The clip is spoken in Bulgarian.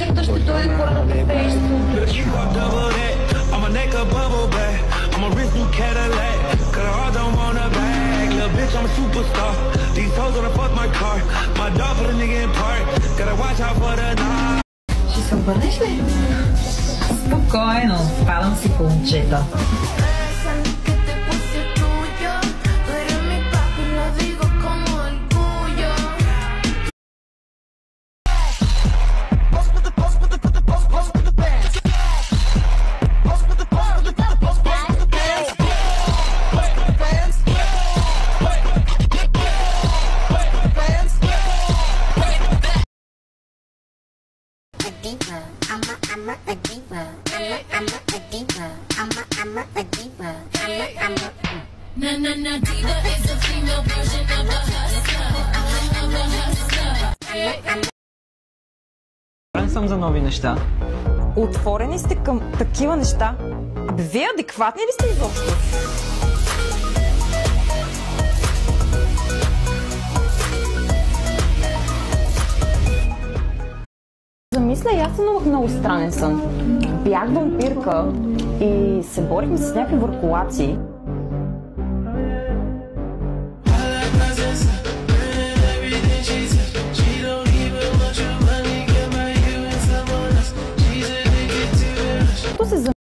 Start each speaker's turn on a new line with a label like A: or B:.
A: вечерта ще дойде поредното действо. Ще се обърнеш ли?
B: Спокойно, спадам си по момчета.
C: Отворен съм за нови неща.
D: Отворени сте към такива неща? Абе, вие адекватни ли сте изобщо? Замисля, аз сънувах много странен сън. Бях вампирка и се борихме с някакви върколаци.